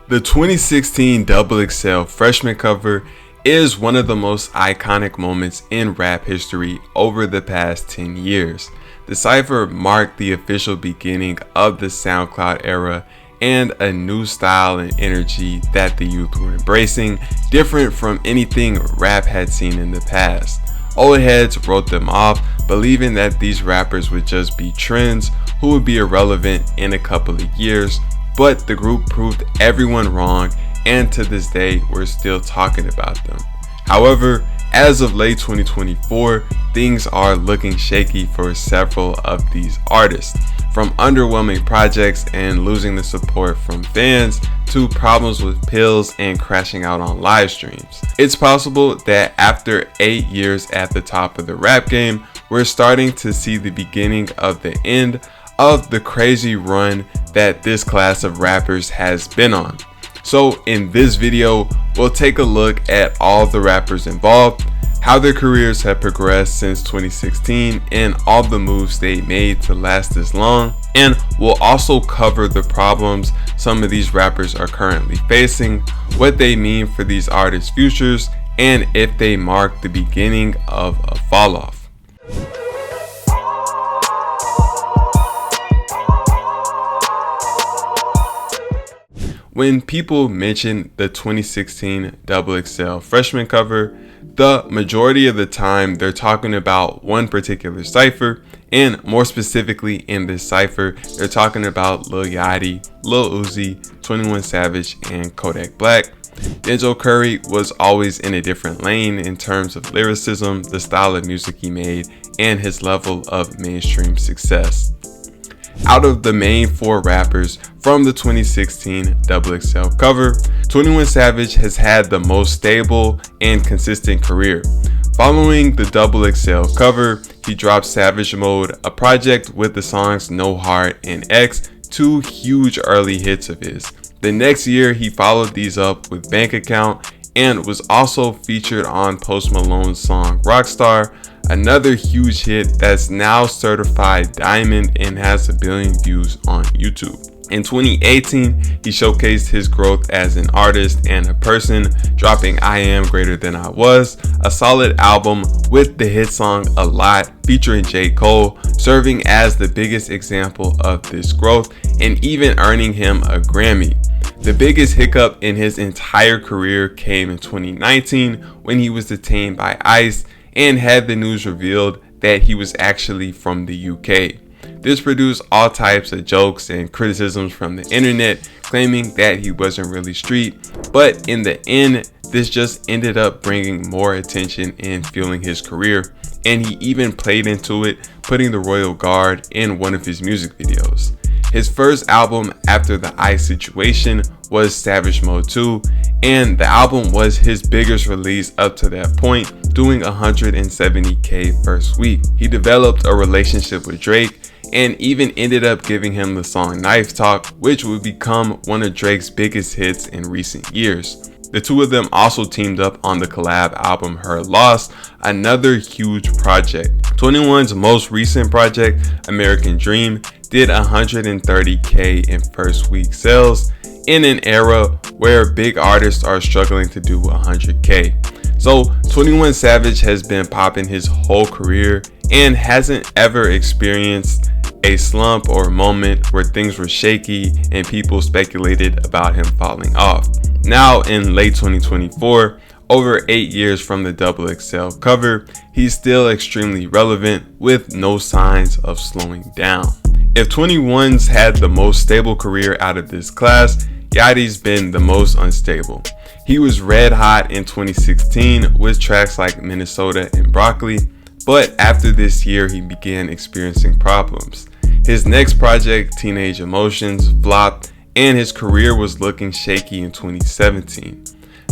The 2016 XXL freshman cover is one of the most iconic moments in rap history over the past 10 years. The cypher marked the official beginning of the SoundCloud era and a new style and energy that the youth were embracing, different from anything rap had seen in the past. Old heads wrote them off, believing that these rappers would just be trends who would be irrelevant in a couple of years, but the group proved everyone wrong, and to this day we're still talking about them. However, as of late 2024, things are looking shaky for several of these artists. From underwhelming projects and losing the support from fans to problems with pills and crashing out on live streams. It's possible that after 8 years at the top of the rap game, we're starting to see the beginning of the end of the crazy run that this class of rappers has been on. So in this video, we'll take a look at all the rappers involved, how their careers have progressed since 2016, and all the moves they made to last this long. And we'll also cover the problems some of these rappers are currently facing, what they mean for these artists' futures, and if they mark the beginning of a fall off. When people mention the 2016 XXL freshman cover, the majority of the time they're talking about one particular cypher, and more specifically in this cypher, they're talking about Lil Yachty, Lil Uzi, 21 Savage, and Kodak Black. Denzel Curry was always in a different lane in terms of lyricism, the style of music he made, and his level of mainstream success. Out of the main 4 rappers from the 2016 XXL cover, 21 Savage has had the most stable and consistent career. Following the XXL cover, he dropped Savage Mode, a project with the songs No Heart and X, 2 huge early hits of his. The next year, he followed these up with Bank Account and was also featured on Post Malone's song Rockstar, another huge hit that's now certified diamond and has 1 billion views on YouTube. In 2018, he showcased his growth as an artist and a person, dropping I Am Greater Than I Was, a solid album with the hit song A Lot featuring J. Cole, serving as the biggest example of this growth and even earning him a Grammy. The biggest hiccup in his entire career came in 2019 when he was detained by ICE and had the news revealed that he was actually from the UK. This produced all types of jokes and criticisms from the internet, claiming that he wasn't really street, but in the end, this just ended up bringing more attention and fueling his career, and he even played into it, putting the Royal Guard in one of his music videos. His first album after the ICE situation was Savage Mode 2, and the album was his biggest release up to that point, doing 170K first week. He developed a relationship with Drake and even ended up giving him the song Knife Talk, which would become one of Drake's biggest hits in recent years. The two of them also teamed up on the collab album Her Loss, another huge project. 21's most recent project, American Dream, did 130K in first week sales in an era where big artists are struggling to do 100K. So 21 Savage has been popping his whole career and hasn't ever experienced a slump or a moment where things were shaky and people speculated about him falling off. Now in late 2024, over 8 years from the XXL cover, he's still extremely relevant with no signs of slowing down. If 21's had the most stable career out of this class, Yachty's been the most unstable. He was red hot in 2016 with tracks like Minnesota and Broccoli, but after this year he began experiencing problems. His next project, Teenage Emotions, flopped and his career was looking shaky in 2017.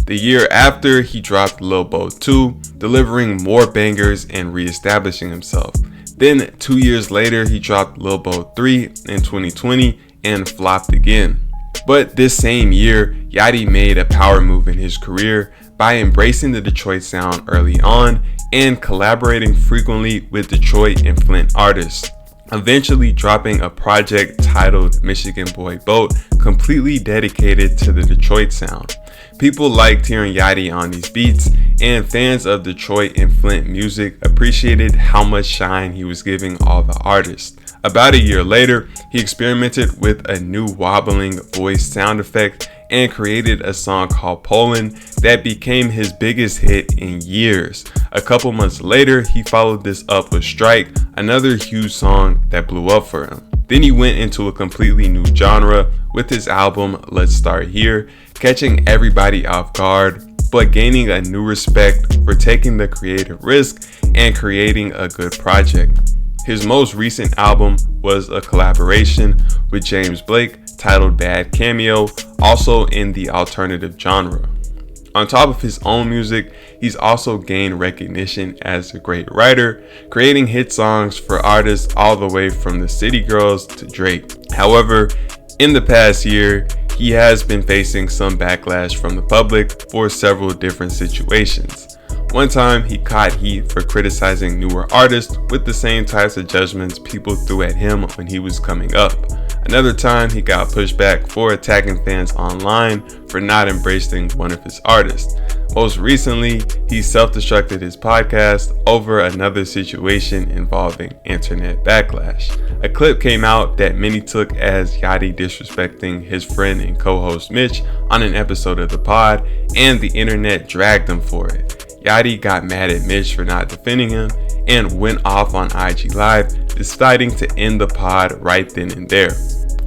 The year after, he dropped Lil Bo 2, delivering more bangers and re-establishing himself. Then 2 years later, he dropped Lil Bo 3 in 2020 and flopped again. But this same year, Yachty made a power move in his career by embracing the Detroit sound early on and collaborating frequently with Detroit and Flint artists. eventually dropping a project titled Michigan Boy Boat, completely dedicated to the Detroit sound. People liked hearing Yachty on these beats, and fans of Detroit and Flint music appreciated how much shine he was giving all the artists. About a year later, he experimented with a new wobbling voice sound effect and created a song called Poland that became his biggest hit in years. A couple months later, he followed this up with Strike, another huge song that blew up for him. Then he went into a completely new genre with his album Let's Start Here, catching everybody off guard, but gaining a new respect for taking the creative risk and creating a good project. His most recent album was a collaboration with James Blake titled Bad Cameo, also in the alternative genre. On top of his own music, he's also gained recognition as a great writer, creating hit songs for artists all the way from the City Girls to Drake. However, in the past year, he has been facing some backlash from the public for several different situations. One time, he caught heat for criticizing newer artists with the same types of judgments people threw at him when he was coming up. Another time, he got pushed back for attacking fans online for not embracing one of his artists. Most recently, he self-destructed his podcast over another situation involving internet backlash. A clip came out that many took as Yachty disrespecting his friend and co-host Mitch on an episode of the pod, and the internet dragged him for it. Yachty got mad at Mitch for not defending him and went off on IG Live, deciding to end the pod right then and there.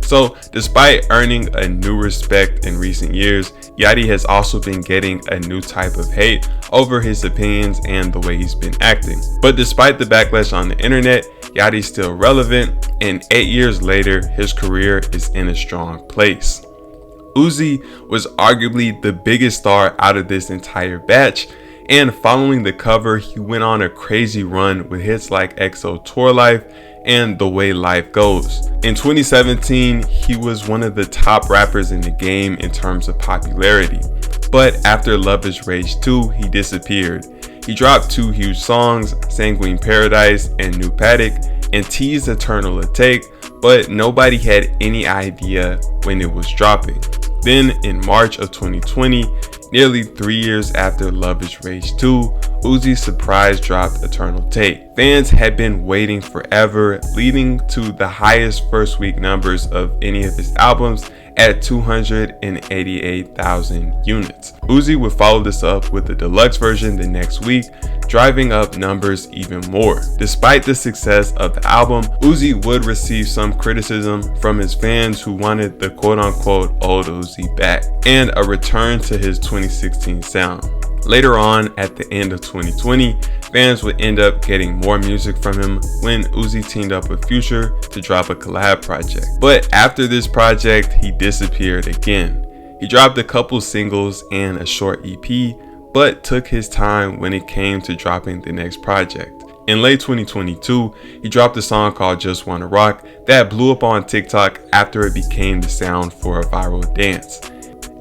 So, despite earning a new respect in recent years, Yachty has also been getting a new type of hate over his opinions and the way he's been acting. But despite the backlash on the internet, Yachty's still relevant, and 8 years later, his career is in a strong place. Uzi was arguably the biggest star out of this entire batch, and following the cover, he went on a crazy run with hits like XO Tour Life and The Way Life Goes. In 2017, he was one of the top rappers in the game in terms of popularity, but after Love Is Rage 2, he disappeared. He dropped 2 huge songs, Sanguine Paradise and New Paddock, and teased Eternal Take, but nobody had any idea when it was dropping. Then in March of 2020, nearly 3 years after Love Is Rage 2, Uzi surprise dropped Eternal Take. Fans had been waiting forever, leading to the highest first week numbers of any of his albums at 288,000 units. Uzi would follow this up with the deluxe version the next week, driving up numbers even more. Despite the success of the album, Uzi would receive some criticism from his fans who wanted the quote-unquote old Uzi back and a return to his 2016 sound. Later on, at the end of 2020, fans would end up getting more music from him when Uzi teamed up with Future to drop a collab project. But after this project, he disappeared again. He dropped a couple singles and a short EP, but took his time when it came to dropping the next project. In late 2022, he dropped a song called Just Wanna Rock that blew up on TikTok after it became the sound for a viral dance.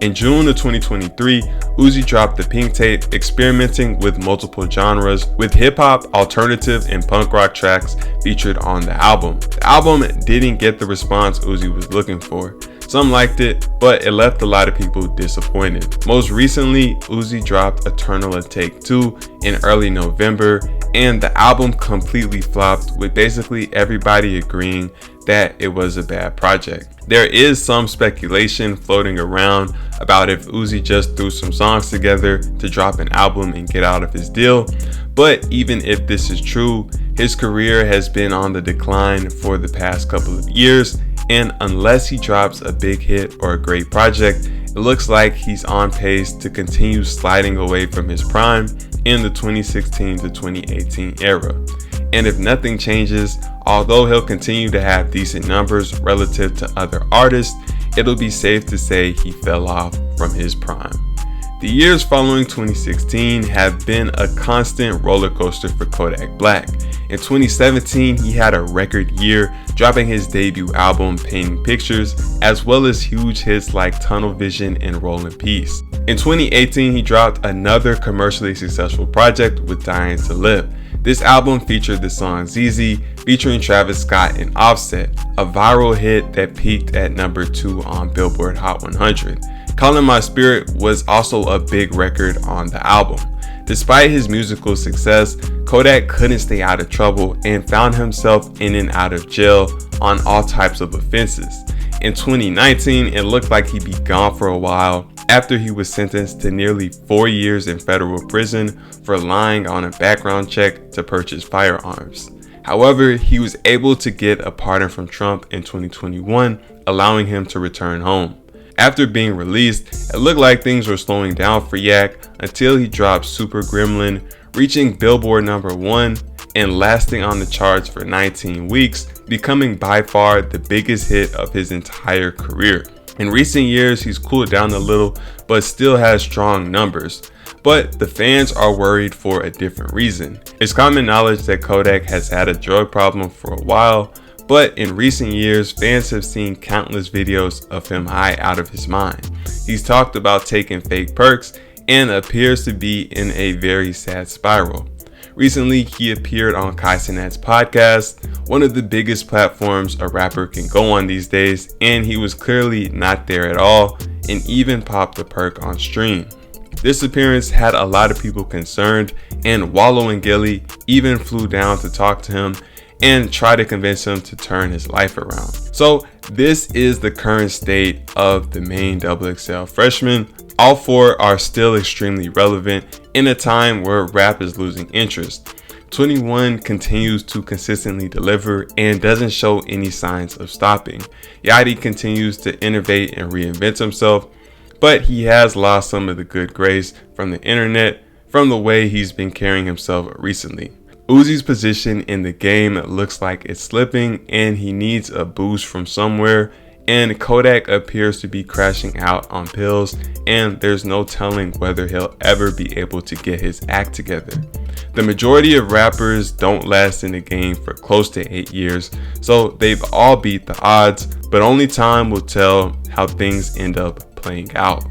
In June of 2023, Uzi dropped the Pink Tape, experimenting with multiple genres with hip-hop, alternative, and punk rock tracks featured on the album. The album didn't get the response Uzi was looking for. Some liked it, but it left a lot of people disappointed. Most recently, Uzi dropped Eternal Take 2 in early November, and the album completely flopped, with basically everybody agreeing that it was a bad project. There is some speculation floating around about if Uzi just threw some songs together to drop an album and get out of his deal, but even if this is true, his career has been on the decline for the past couple of years, and unless he drops a big hit or a great project, it looks like he's on pace to continue sliding away from his prime in the 2016 to 2018 era. And if nothing changes, although he'll continue to have decent numbers relative to other artists, it'll be safe to say he fell off from his prime. The years following 2016 have been a constant roller coaster for Kodak Black. In 2017, he had a record year, dropping his debut album Painting Pictures, as well as huge hits like Tunnel Vision and Roll in Peace. In 2018, he dropped another commercially successful project with Dying to Live. This album featured the song ZZ featuring Travis Scott and Offset, a viral hit that peaked at number 2 on Billboard Hot 100. Calling My Spirit was also a big record on the album. Despite his musical success, Kodak couldn't stay out of trouble and found himself in and out of jail on all types of offenses. In 2019, it looked like he'd be gone for a while after he was sentenced to nearly 4 years in federal prison for lying on a background check to purchase firearms. However, he was able to get a pardon from Trump in 2021, allowing him to return home. After being released, it looked like things were slowing down for Yak until he dropped Super Gremlin, reaching Billboard number 1 and lasting on the charts for 19 weeks, becoming by far the biggest hit of his entire career. In recent years, he's cooled down a little, but still has strong numbers. But the fans are worried for a different reason. It's common knowledge that Kodak has had a drug problem for a while, but in recent years, fans have seen countless videos of him high out of his mind. He's talked about taking fake perks and appears to be in a very sad spiral. Recently, he appeared on Kai Cenat's podcast, one of the biggest platforms a rapper can go on these days, and he was clearly not there at all and even popped a perk on stream. This appearance had a lot of people concerned, and Wallow and Gilly even flew down to talk to him and try to convince him to turn his life around. So this is the current state of the main XXL freshmen. All 4 are still extremely relevant in a time where rap is losing interest. 21 continues to consistently deliver and doesn't show any signs of stopping. Yachty continues to innovate and reinvent himself, but he has lost some of the good grace from the internet from the way he's been carrying himself recently. Uzi's position in the game looks like it's slipping and he needs a boost from somewhere, and Kodak appears to be crashing out on pills, and there's no telling whether he'll ever be able to get his act together. The majority of rappers don't last in the game for close to 8 years, so they've all beat the odds, but only time will tell how things end up playing out.